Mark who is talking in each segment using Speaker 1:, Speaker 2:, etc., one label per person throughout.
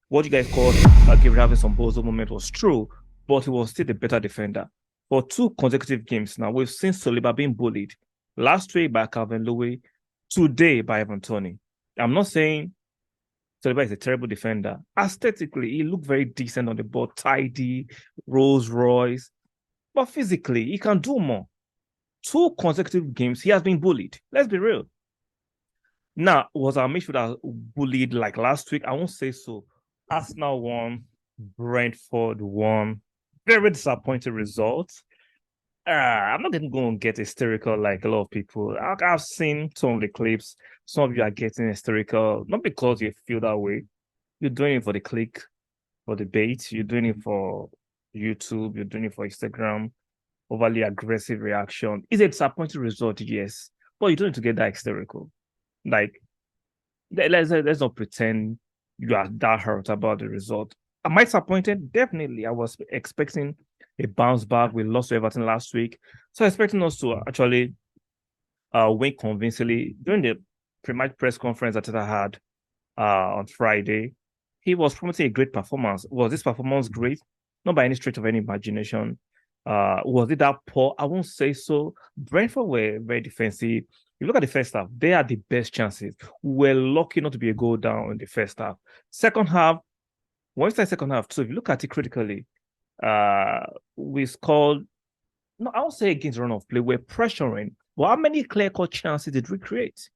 Speaker 1: what you guys called Gabriel having some bozo moment was true, but he was still the better defender. For two consecutive games now, we've seen Saliba being bullied. Last week by Calvin Louis, today by Evan Tony. I'm not saying Saliba is a terrible defender. Aesthetically, he looked very decent on the ball, tidy, Rolls Royce. But physically, he can do more. Two consecutive games, he has been bullied. Let's be real. Now, was our midfielder bullied like last week? I won't say so. Arsenal won, Brentford won. Very disappointing results. I'm not going to go and get hysterical like a lot of people. I've seen some of the clips. Some of you are getting hysterical, not because you feel that way. You're doing it for the click, for the bait. You're doing it for YouTube. You're doing it for Instagram. Overly aggressive reaction. Is it a disappointing result? Yes. But you don't need to get that hysterical. Like, let's not pretend you are that hurt about the result. Am I disappointed? Definitely. I was expecting a bounce back. We lost to Everton last week. So expecting us to actually win convincingly. During the pre-match press conference that I had on Friday, he was promising a great performance. Was this performance great? Not by any stretch of any imagination. Was it that poor? I won't say so. Brentford were very defensive. You look at the first half, they had the best chances. We were lucky not to be a goal down in the first half. Second half, once the second half, so if you look at it critically, we scored. No, I won't say against run of play. We're pressuring. Well, how many clear-cut chances did we create?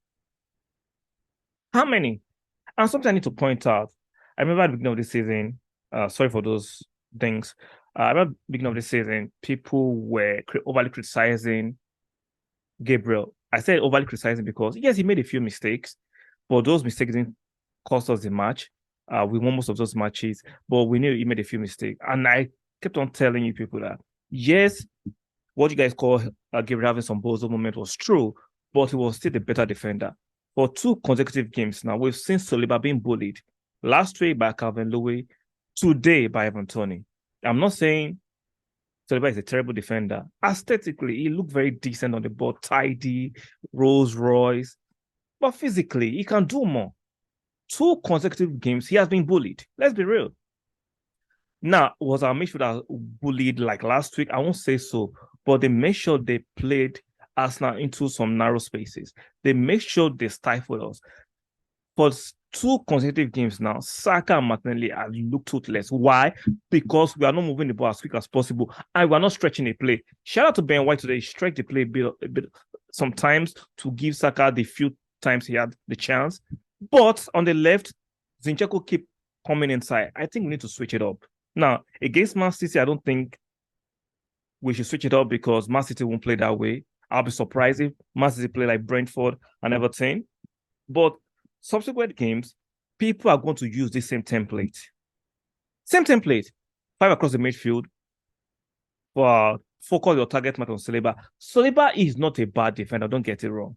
Speaker 1: How many? And something I need to point out. I remember at the beginning of the season, sorry for those things. I remember at the beginning of the season, people were overly criticizing Gabriel. I said overly criticizing because, yes, he made a few mistakes, but those mistakes didn't cost us the match. We won most of those matches, but we knew he made a few mistakes. And I kept on telling you people that, yes, what you guys call Gabriel having some bozo moment was true, but he was still the better defender. For two consecutive games now, we've seen Saliba being bullied. Last week by Calvin Louis, today by Evan Tony. I'm not saying Saliba is a terrible defender. Aesthetically, he looked very decent on the ball, tidy, Rolls Royce. But physically, he can do more. Two consecutive games, he has been bullied. Let's be real. Now, was our midfielder bullied like last week? I won't say so, but they made sure they played Arsenal into some narrow spaces. They made sure they stifled us. For two consecutive games now, Saka and Martinelli have looked toothless. Why? Because we are not moving the ball as quick as possible and we are not stretching the play. Shout out to Ben White today. He stretched the play a bit sometimes to give Saka the few times he had the chance. But on the left, Zinchenko keep coming inside. I think we need to switch it up. Now, against Man City, I don't think we should switch it up because Man City won't play that way. I'll be surprised if Man City play like Brentford and Everton. But subsequent games, people are going to use the same template. Same template. 5 across the midfield. Focus your target man on Saliba. Saliba is not a bad defender, don't get it wrong.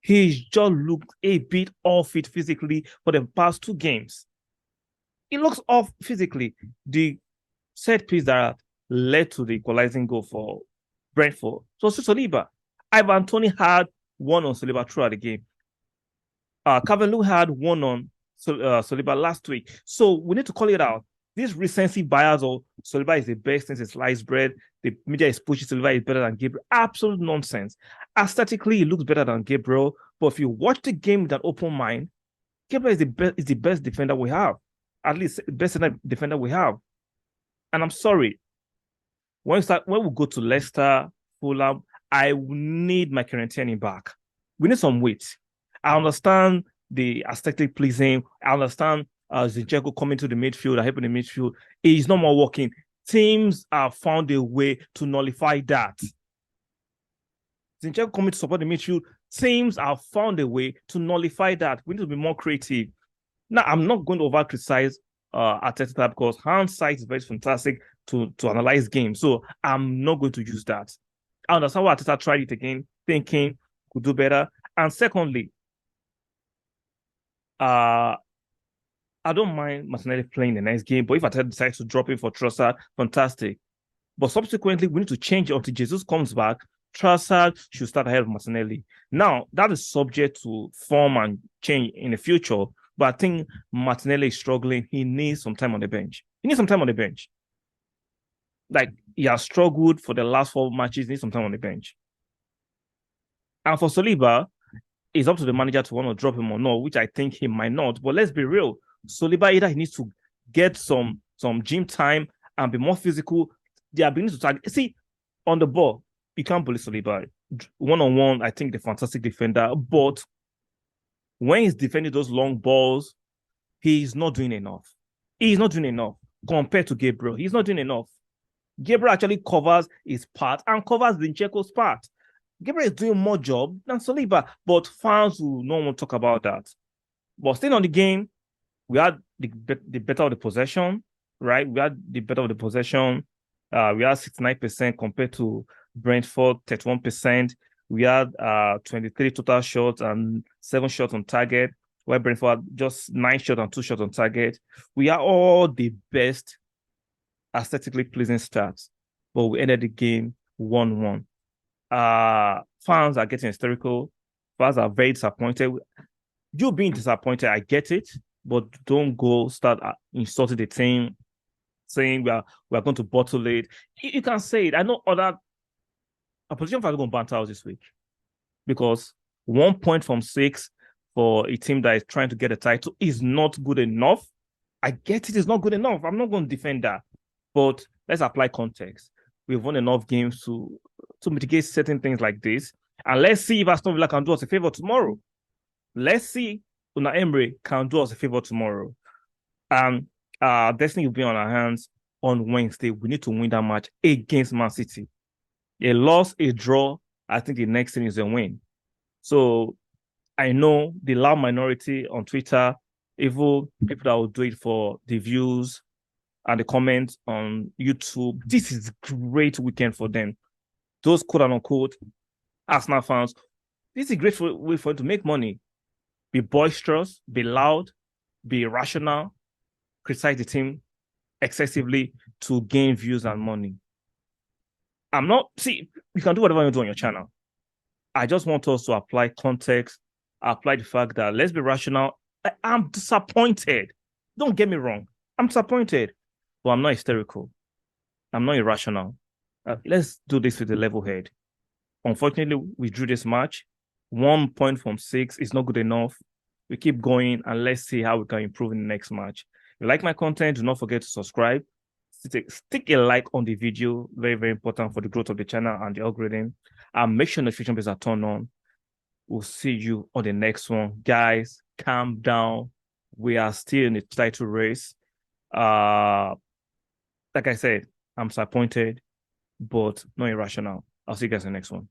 Speaker 1: He's just looked a bit off it physically for the past 2 games. He looks off physically. The set piece that led to the equalizing goal for Brentford. So Saliba. Ivan Tony had one on Saliba throughout the game. Calvin had one on Saliba last week. So we need to call it out. This recency bias of Saliba is the best since sliced bread. The media is pushing Saliba is better than Gabriel. Absolute nonsense. Aesthetically, he looks better than Gabriel. But if you watch the game with an open mind, Gabriel is the best defender we have. At least the best defender we have. And I'm sorry. When we go to Leicester, Fulham, I need my Quarantine back. We need some weight. I understand the aesthetic pleasing. I understand Zinchenko coming to the midfield, helping the midfield. It's not more working. Teams have found a way to nullify that. Zinchenko coming to support the midfield. Teams have found a way to nullify that. We need to be more creative. Now, I'm not going to over-criticize Arteta because hindsight is very fantastic to analyze games. So I'm not going to use that. I understand why Arteta tried it again, thinking could do better. And secondly, I don't mind Martinelli playing the next game, but if Arteta decides to drop him for Trossard, fantastic. But subsequently, we need to change it until Jesus comes back. Trossard should start ahead of Martinelli. Now, that is subject to form and change in the future. But I think Martinelli is struggling. He needs some time on the bench. He needs some time on the bench. Like, he has struggled for the last 4 matches. He needs some time on the bench. And for Saliba, it's up to the manager to want to drop him or not, which I think he might not. But let's be real. Saliba, either he needs to get some gym time and be more physical. The ability to target. See, on the ball, you can't bully Saliba. One-on-one, I think the fantastic defender. But when he's defending those long balls, he's not doing enough. He's not doing enough compared to Gabriel. He's not doing enough. Gabriel actually covers his part and covers Zinchenko's part. Gabriel is doing more job than Saliba, but fans will not want to talk about that. But staying on the game, we had the better of the possession, right? We had the better of the possession. We had 69% compared to Brentford, 31%. We had 23 total shots and 7 shots on target, while Brentford just 9 shots and 2 shots on target. We are all the best aesthetically pleasing stats, but we ended the game 1-1. Fans are getting hysterical. Fans are very disappointed. You being disappointed, I get it, but don't go start insulting the team, saying we are going to bottle it. You can say it. I know other opposition fans are going to banter us this week because 1 point from 6 for a team that is trying to get a title is not good enough. I get it, it's not good enough. I'm not going to defend that. But let's apply context. We've won enough games to mitigate certain things like this. And let's see if Aston Villa can do us a favor tomorrow. Let's see if Unai Emery can do us a favor tomorrow. And destiny will be on our hands on Wednesday. We need to win that match against Man City. A loss, a draw, I think the next thing is a win. So I know the loud minority on Twitter, even people that will do it for the views and the comments on YouTube, this is a great weekend for them. Those quote unquote Arsenal fans, this is a great way for them to make money. Be boisterous, be loud, be irrational, criticize the team excessively to gain views and money. You can do whatever you do on your channel. I just want us to apply context, apply the fact that let's be rational. I'm disappointed. Don't get me wrong. I'm disappointed, but I'm not hysterical. I'm not irrational. Let's do this with a level head. Unfortunately, we drew this match. 1 point from 6 is not good enough. We keep going and let's see how we can improve in the next match. If you like my content, do not forget to subscribe. Stick a like on the video. Very, very important for the growth of the channel and the algorithm. And make sure notification bells are turned on. We'll see you on the next one. Guys, calm down. We are still in the title race. Like I said, I'm disappointed, but not irrational. I'll see you guys in the next one.